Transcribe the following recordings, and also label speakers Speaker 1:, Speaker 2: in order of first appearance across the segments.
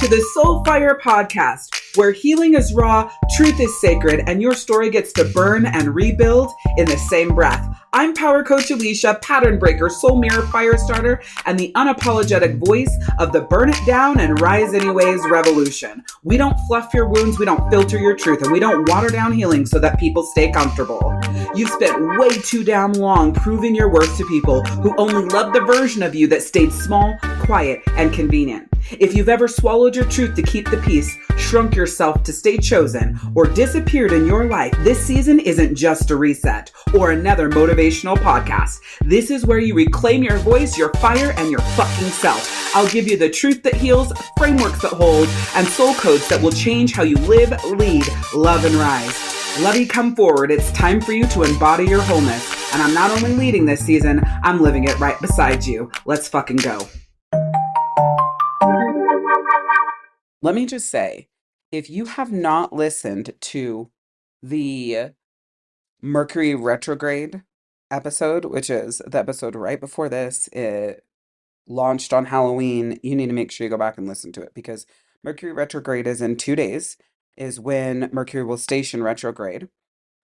Speaker 1: to the Soul Fire podcast, where healing is raw, truth is sacred, and your story gets to burn and rebuild in the same breath. I'm Power Coach Alicia, pattern breaker, soul mirror, fire starter, and the unapologetic voice of the burn it down and rise anyways revolution. We don't fluff your wounds, we don't filter your truth, and we don't water down healing so that people stay comfortable. You've spent way too damn long proving your worth to people who only love the version of you that stayed small, quiet, and convenient. If you've ever swallowed your truth to keep the peace, shrunk yourself to stay chosen, or disappeared in your life, this season isn't just a reset or another motivational podcast. This is where you reclaim your voice, your fire, and your fucking self. I'll give you the truth that heals, frameworks that hold, and soul codes that will change how you live, lead, love, and rise. Lovey, come forward. It's time for you to embody your wholeness. And I'm not only leading this season, I'm living it right beside you. Let's fucking go. Let me just say, if you have not listened to the Mercury retrograde episode, which is the episode right before this, it launched on Halloween, you need to make sure you go back and listen to it, because Mercury retrograde is in 2 days, is when Mercury will station retrograde,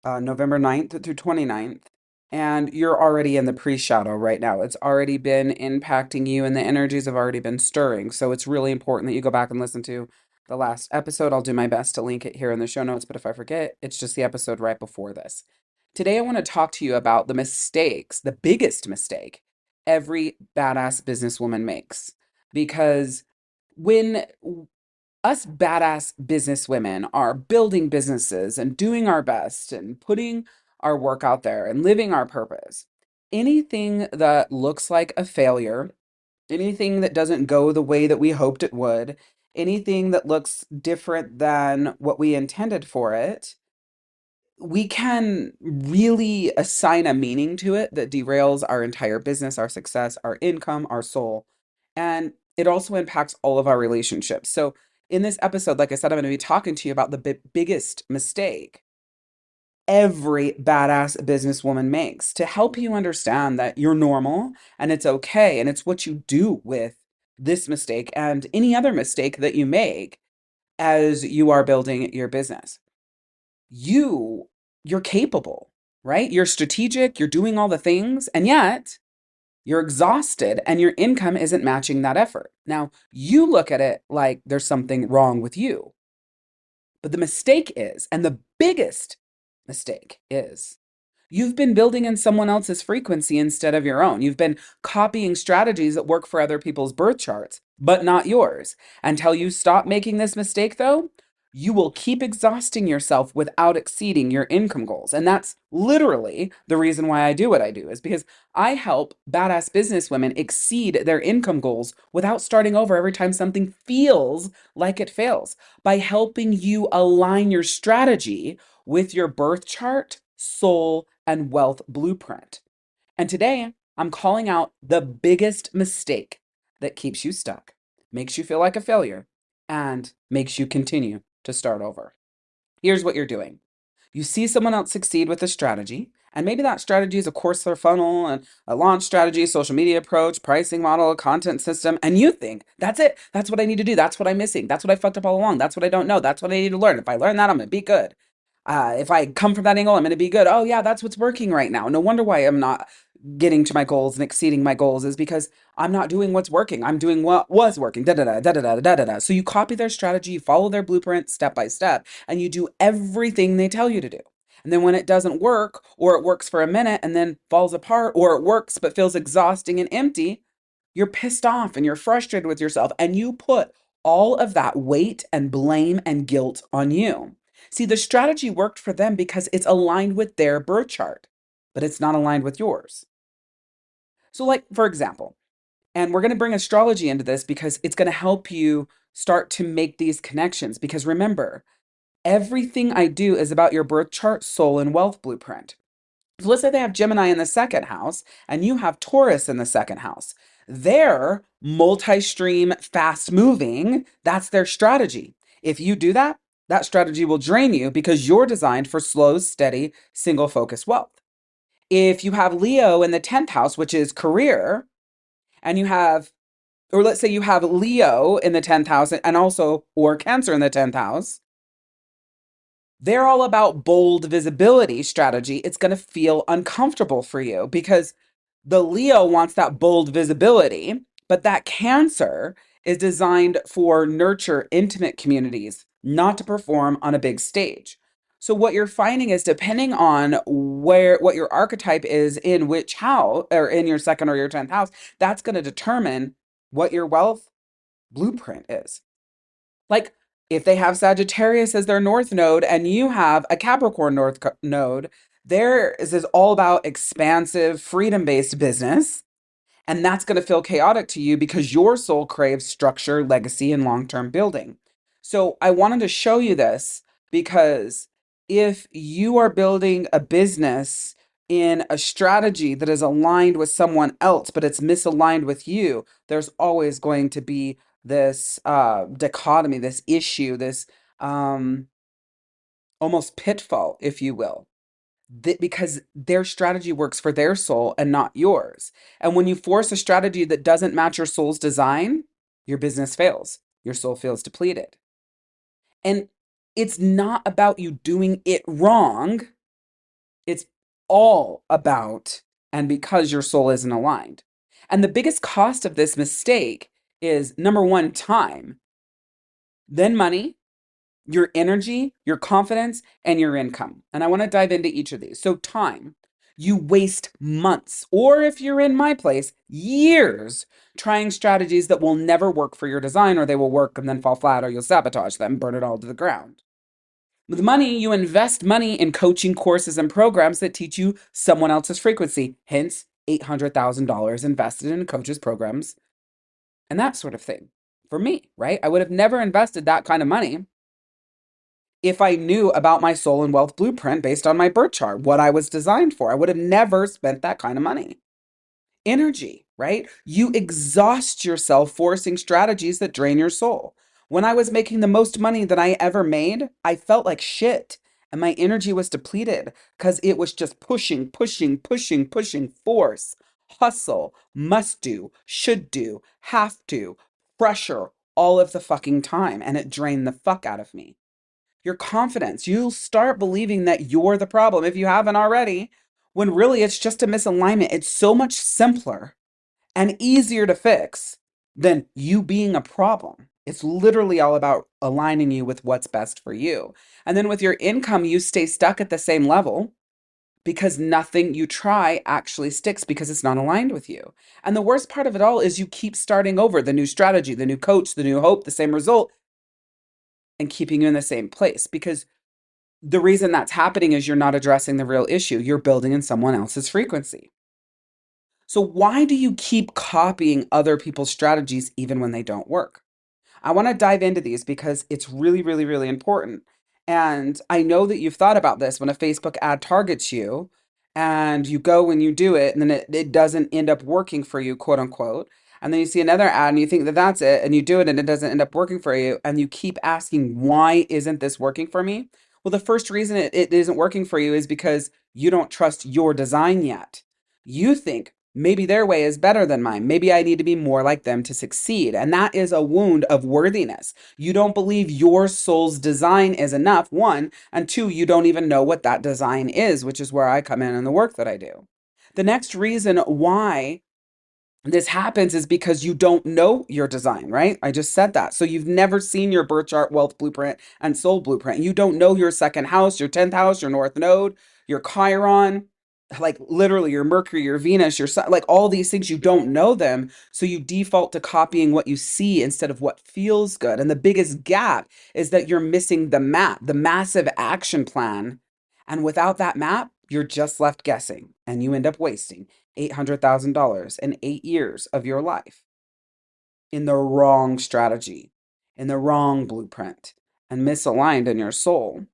Speaker 1: November 9th through 29th. And you're already in the pre-shadow right now. It's already been impacting you and the energies have already been stirring. So it's really important that you go back and listen to the last episode. I'll do my best to link it here in the show notes, but if I forget, it's just the episode right before this. Today, I want to talk to you about the mistakes, the biggest mistake every badass businesswoman makes. Because when us badass businesswomen are building businesses and doing our best and putting our work out there and living our purpose, anything that looks like a failure, anything that doesn't go the way that we hoped it would, anything that looks different than what we intended for it, we can really assign a meaning to it that derails our entire business, our success, our income, our soul. And it also impacts all of our relationships. So in this episode, like I said, I'm going to be talking to you about the biggest mistake every badass businesswoman makes to help you understand that you're normal and it's okay. And it's what you do with this mistake and any other mistake that you make as you are building your business. You're capable, right? You're strategic, you're doing all the things, and yet you're exhausted and your income isn't matching that effort. Now, you look at it like there's something wrong with you. But the mistake is, and the biggest mistake is, you've been building in someone else's frequency instead of your own. You've been copying strategies that work for other people's birth charts, but not yours. Until you stop making this mistake, though, you will keep exhausting yourself without exceeding your income goals. And that's literally the reason why I do what I do, is because I help badass businesswomen exceed their income goals without starting over every time something feels like it fails, by helping you align your strategy with your birth chart, soul, and wealth blueprint. And today, I'm calling out the biggest mistake that keeps you stuck, makes you feel like a failure, and makes you continue to start over. Here's what you're doing. You see someone else succeed with a strategy, and maybe that strategy is a course or funnel, and a launch strategy, social media approach, pricing model, a content system, and you think, that's it. That's what I need to do. That's what I'm missing. That's what I fucked up all along. That's what I don't know. That's what I need to learn. If I learn that, I'm going to be good. If I come from that angle, I'm going to be good. Oh yeah, that's what's working right now. No wonder why I'm not getting to my goals and exceeding my goals, is because I'm not doing what's working. I'm doing what was working. Da da da da da da da da. So you copy their strategy, you follow their blueprint step by step, and you do everything they tell you to do. And then when it doesn't work, or it works for a minute and then falls apart, or it works but feels exhausting and empty, you're pissed off and you're frustrated with yourself, and you put all of that weight and blame and guilt on you. See, the strategy worked for them because it's aligned with their birth chart, but it's not aligned with yours. So, like, for example, and we're going to bring astrology into this because it's going to help you start to make these connections. Because remember, everything I do is about your birth chart, soul, and wealth blueprint. So let's say they have Gemini in the second house and you have Taurus in the second house. They're multi-stream, fast moving. That's their strategy. If you do that, that strategy will drain you because you're designed for slow, steady, single focus wealth. If you have Leo in the 10th house, which is career, and you have Or let's say you have Leo in the 10th house and also, or Cancer in the 10th house. They're all about bold visibility strategy. It's going to feel uncomfortable for you because the Leo wants that bold visibility, but that Cancer is designed for nurture intimate communities, not to perform on a big stage. So what you're finding is depending on where what your archetype is in which house or in your second or your 10th house, that's going to determine what your wealth blueprint is. Like if they have Sagittarius as their north node and you have a Capricorn node, there is all about expansive, freedom-based business. And that's going to feel chaotic to you because your soul craves structure, legacy, and long term building. So I wanted to show you this because if you are building a business in a strategy that is aligned with someone else, but it's misaligned with you, there's always going to be this dichotomy, this issue, this um, almost pitfall, if you will, because their strategy works for their soul and not yours. And when you force a strategy that doesn't match your soul's design, your business fails. Your soul feels depleted. And it's not about you doing it wrong. It's all about and because your soul isn't aligned. And the biggest cost of this mistake is number one, time, then money, your energy, your confidence, and your income. And I want to dive into each of these. So, time, you waste months, or if you're in my place, years trying strategies that will never work for your design, or they will work and then fall flat, or you'll sabotage them, burn it all to the ground. With money, you invest money in coaching courses and programs that teach you someone else's frequency, hence $800,000 invested in coaches, programs, and that sort of thing. For me, right? I would have never invested that kind of money if I knew about my soul and wealth blueprint based on my birth chart, what I was designed for. I would have never spent that kind of money. Energy, right? You exhaust yourself forcing strategies that drain your soul. When I was making the most money that I ever made, I felt like shit. And my energy was depleted because it was just pushing, pushing, pushing, pushing, force, hustle, must do, should do, have to, pressure all of the fucking time. And it drained the fuck out of me. Your confidence. You'll start believing that you're the problem if you haven't already, when really it's just a misalignment. It's so much simpler and easier to fix than you being a problem. It's literally all about aligning you with what's best for you. And then with your income, you stay stuck at the same level because nothing you try actually sticks because it's not aligned with you. And the worst part of it all is you keep starting over the new strategy, the new coach, the new hope, the same result, and keeping you in the same place because the reason that's happening is you're not addressing the real issue. You're building in someone else's frequency. So, why do you keep copying other people's strategies even when they don't work? I want to dive into these because it's really, really, really important. And I know that you've thought about this when a Facebook ad targets you and you go and you do it and then it doesn't end up working for you, quote unquote. And then you see another ad and you think that that's it and you do it and it doesn't end up working for you. And you keep asking, why isn't this working for me? Well, the first reason it isn't working for you is because you don't trust your design yet. You think maybe their way is better than mine. Maybe I need to be more like them to succeed. And that is a wound of worthiness. You don't believe your soul's design is enough, one, and two, you don't even know what that design is, which is where I come in the work that I do. The next reason why this happens is because you don't know your design, right? I just said that. So you've never seen your birth chart, wealth blueprint, and soul blueprint. You don't know your second house, your 10th house, your north node, your Chiron, like literally your Mercury, your Venus, your sun, like all these things, you don't know them. So you default to copying what you see instead of what feels good. And the biggest gap is that you're missing the map, the massive action plan. And without that map, you're just left guessing and you end up wasting $800,000 in 8 years of your life in the wrong strategy, in the wrong blueprint, and misaligned in your soul.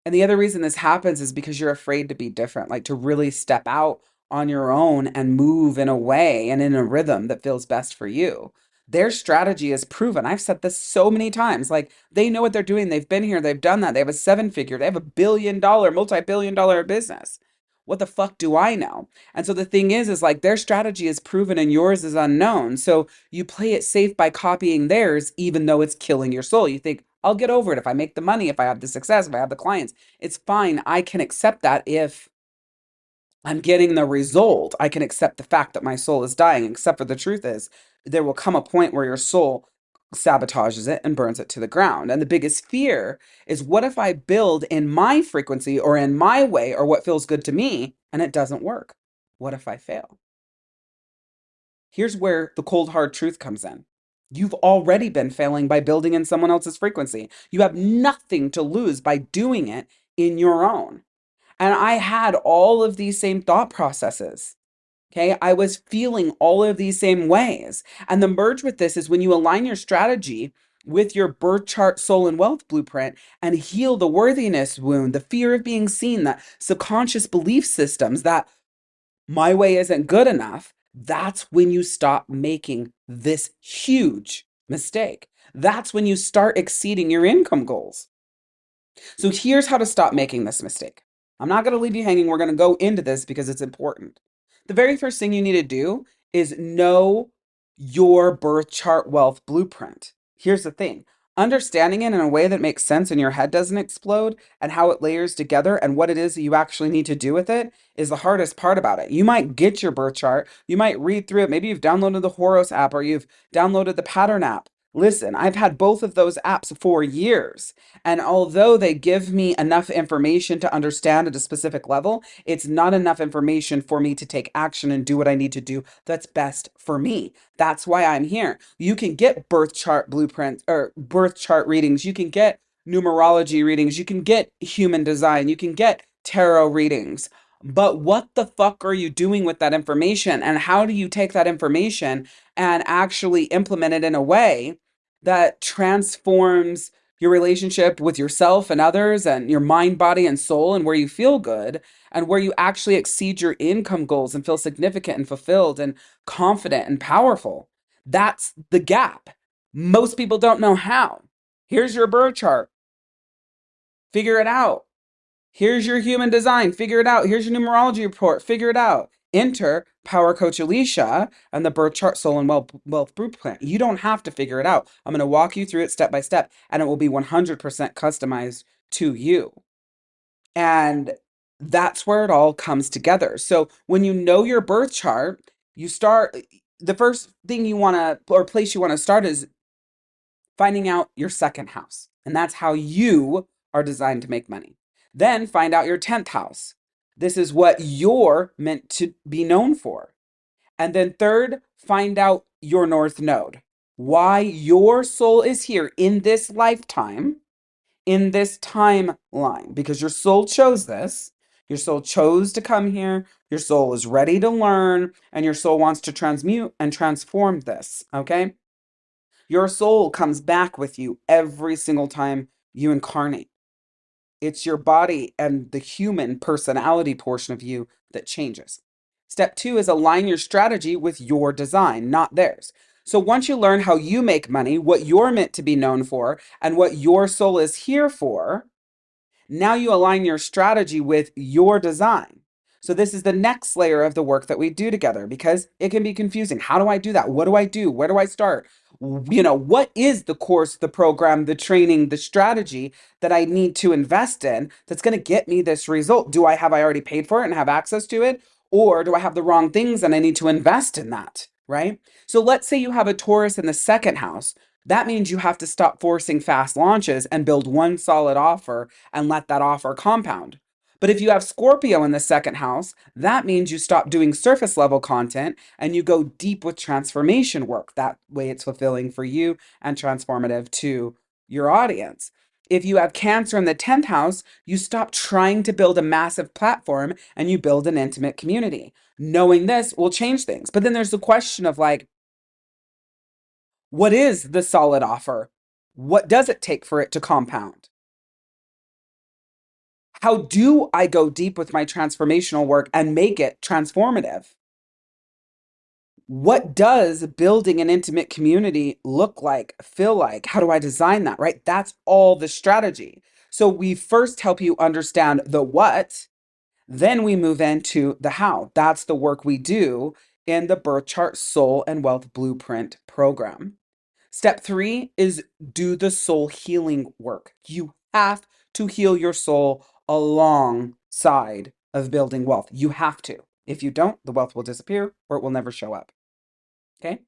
Speaker 1: And the other reason this happens is because you're afraid to be different, like to really step out on your own and move in a way and in a rhythm that feels best for you. Their strategy is proven. I've said this so many times. Like they know what they're doing. They've been here. They've done that. They have a seven figure. They have $1 billion, multi-billion-dollar business. What the fuck do I know? And so the thing is like their strategy is proven and yours is unknown. So you play it safe by copying theirs, even though it's killing your soul. You think, I'll get over it if I make the money, if I have the success, if I have the clients. It's fine. I can accept that if I'm getting the result. I can accept the fact that my soul is dying, except for the truth is, there will come a point where your soul sabotages it and burns it to the ground. And the biggest fear is what if I build in my frequency or in my way or what feels good to me and it doesn't work? What if I fail? Here's where the cold hard truth comes in. You've already been failing by building in someone else's frequency. You have nothing to lose by doing it in your own. And I had all of these same thought processes. Okay. I was feeling all of these same ways. And the merge with this is when you align your strategy with your birth chart, soul, and wealth blueprint and heal the worthiness wound, the fear of being seen, that subconscious belief systems that my way isn't good enough. That's when you stop making this huge mistake. That's when you start exceeding your income goals. So here's how to stop making this mistake. I'm not going to leave you hanging. We're going to go into this because it's important. The very first thing you need to do is know your birth chart wealth blueprint. Here's the thing. Understanding it in a way that makes sense and your head doesn't explode and how it layers together and what it is that you actually need to do with it is the hardest part about it. You might get your birth chart, you might read through it. Maybe you've downloaded the Horos app or you've downloaded the Pattern app. Listen, I've had both of those apps for years. And although they give me enough information to understand at a specific level, it's not enough information for me to take action and do what I need to do that's best for me. That's why I'm here. You can get birth chart blueprints or birth chart readings. You can get numerology readings. You can get human design. You can get tarot readings. But what the fuck are you doing with that information? And how do you take that information and actually implement it in a way that transforms your relationship with yourself and others and your mind, body, and soul, and where you feel good and where you actually exceed your income goals and feel significant and fulfilled and confident and powerful? That's the gap. Most people don't know how. Here's your birth chart. Figure it out. Here's your human design. Figure it out. Here's your numerology report. Figure it out. Enter Power Coach Alicia and the Birth Chart Soul and Wealth Blueprint. You don't have to figure it out. I'm going to walk you through it step by step, and it will be 100% customized to you. And that's where it all comes together. So when you know your birth chart, you start, the first thing you want to, or place you want to start is finding out your second house. And that's how you are designed to make money. Then find out your 10th house. This is what you're meant to be known for. And then third, find out your North Node. Why your soul is here in this lifetime, in this timeline, because your soul chose this. Your soul chose to come here. Your soul is ready to learn, and your soul wants to transmute and transform this. Okay? Your soul comes back with you every single time you incarnate. It's your body and the human personality portion of you that changes. Step two is align your strategy with your design, not theirs. So once you learn how you make money, what you're meant to be known for, and what your soul is here for, now you align your strategy with your design. So this is the next layer of the work that we do together because it can be confusing. How do I do that? What do I do? Where do I start? What is the course, the program, the training, the strategy that I need to invest in that's going to get me this result? Have I already paid for it and have access to it? Or do I have the wrong things and I need to invest in that? Right? So let's say you have a Taurus in the second house. That means you have to stop forcing fast launches and build one solid offer and let that offer compound. But if you have Scorpio in the second house, that means you stop doing surface level content and you go deep with transformation work. That way it's fulfilling for you and transformative to your audience. If you have Cancer in the 10th house, you stop trying to build a massive platform and you build an intimate community. Knowing this will change things. But then there's the question of like, what is the solid offer? What does it take for it to compound? How do I go deep with my transformational work and make it transformative? What does building an intimate community look like, feel like? How do I design that, right? That's all the strategy. So we first help you understand the what, Then we move into the how. That's the work we do in the Birth Chart Soul and Wealth Blueprint program. Step 3 is do the soul healing work. You have to heal your soul alongside of building wealth. You have to. If you don't, the wealth will disappear or it will never show up. Okay?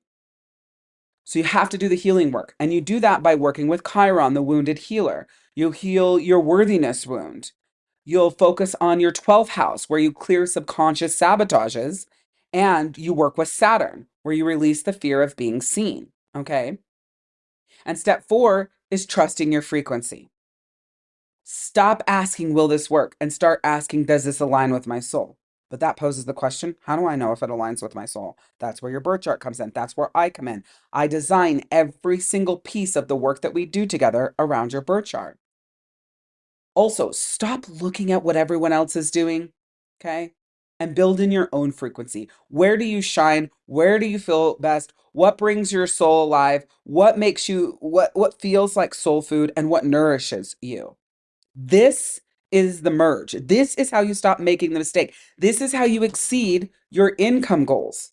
Speaker 1: So you have to do the healing work. And you do that by working with Chiron, the wounded healer. You'll heal your worthiness wound. You'll focus on your 12th house, where you clear subconscious sabotages. And you work with Saturn, where you release the fear of being seen. Okay? And step 4 is trusting your frequency. Stop asking, will this work? And start asking, does this align with my soul? But that poses the question, how do I know if it aligns with my soul? That's where your birth chart comes in. That's where I come in. I design every single piece of the work that we do together around your birth chart. Also, stop looking at what everyone else is doing, okay? And build in your own frequency. Where do you shine? Where do you feel best? What brings your soul alive? What makes you, what feels like soul food and what nourishes you? This is the merge. This is how you stop making the mistake. This is how you exceed your income goals.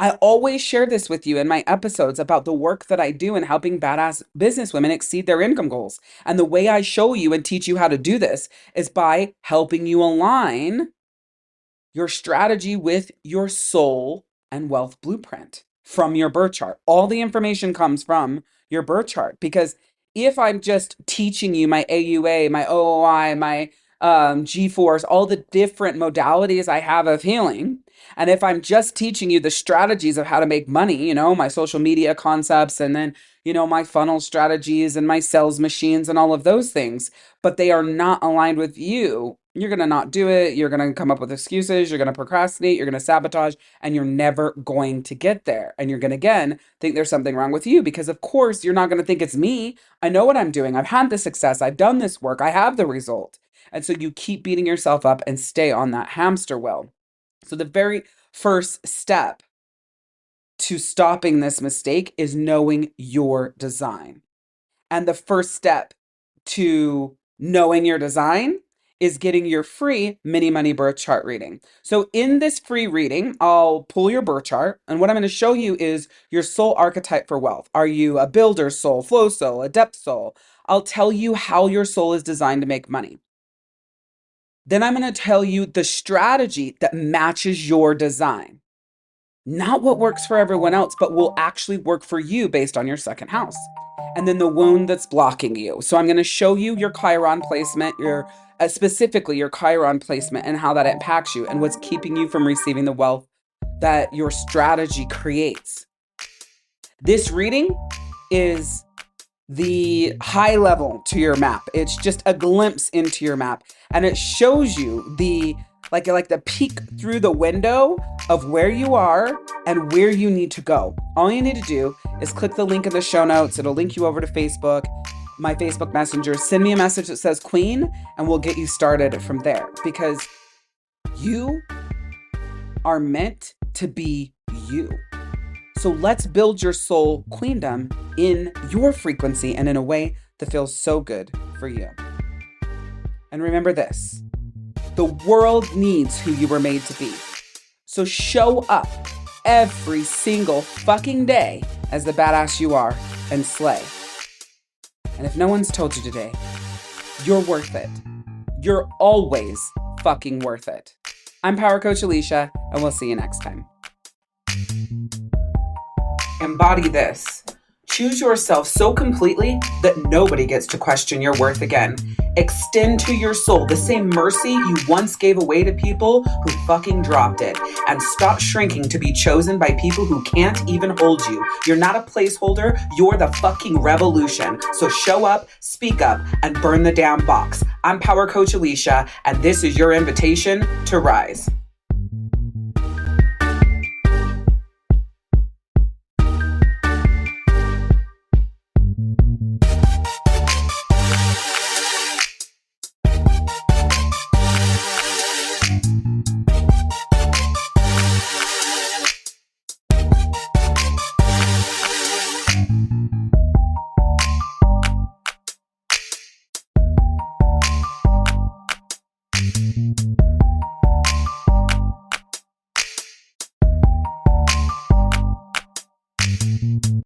Speaker 1: I always share this with you in my episodes about the work that I do in helping badass businesswomen exceed their income goals. And the way I show you and teach you how to do this is by helping you align your strategy with your soul and wealth blueprint from your birth chart. All the information comes from your birth chart, because if I'm just teaching you my AUA, my OOI, my G-force, all the different modalities I have of healing, and if I'm just teaching you the strategies of how to make money, my social media concepts, and then, my funnel strategies and my sales machines and all of those things, but they are not aligned with you, you're going to not do it. You're going to come up with excuses. You're going to procrastinate. You're going to sabotage, and you're never going to get there. And you're going to, again, think there's something wrong with you, because, of course, you're not going to think it's me. I know what I'm doing. I've had the success. I've done this work. I have the result. And so you keep beating yourself up and stay on that hamster wheel. So the very first step to stopping this mistake is knowing your design. And the first step to knowing your design is getting your free mini money birth chart reading. So in this free reading, I'll pull your birth chart, and what I'm going to show you is your soul archetype for wealth. Are you a builder soul, flow soul, a depth soul? I'll tell you how your soul is designed to make money. Then I'm going to tell you the strategy that matches your design. Not what works for everyone else, but will actually work for you based on your second house. And then the wound that's blocking you. So I'm going to show you your Chiron placement, specifically your Chiron placement, and how that impacts you and what's keeping you from receiving the wealth that your strategy creates. This reading is the high level to your map. It's just a glimpse into your map, and it shows you the like the peek through the window of where you are and where you need to go. All you need to do is click the link in the show notes. It'll link you over to Facebook, my Facebook Messenger. Send me a message that says Queen, and we'll get you started from there, because you are meant to be you. So let's build your soul queendom in your frequency and in a way that feels so good for you. And remember this, the world needs who you were made to be. So show up every single fucking day as the badass you are and slay. And if no one's told you today, you're worth it. You're always fucking worth it. I'm Power Coach Alicia, and we'll see you next time. Embody this. Choose yourself so completely that nobody gets to question your worth again. Extend to your soul the same mercy you once gave away to people who fucking dropped it. And stop shrinking to be chosen by people who can't even hold you. You're not a placeholder. You're the fucking revolution. So show up, speak up, and burn the damn box. I'm Power Coach Alicia, and this is your invitation to rise.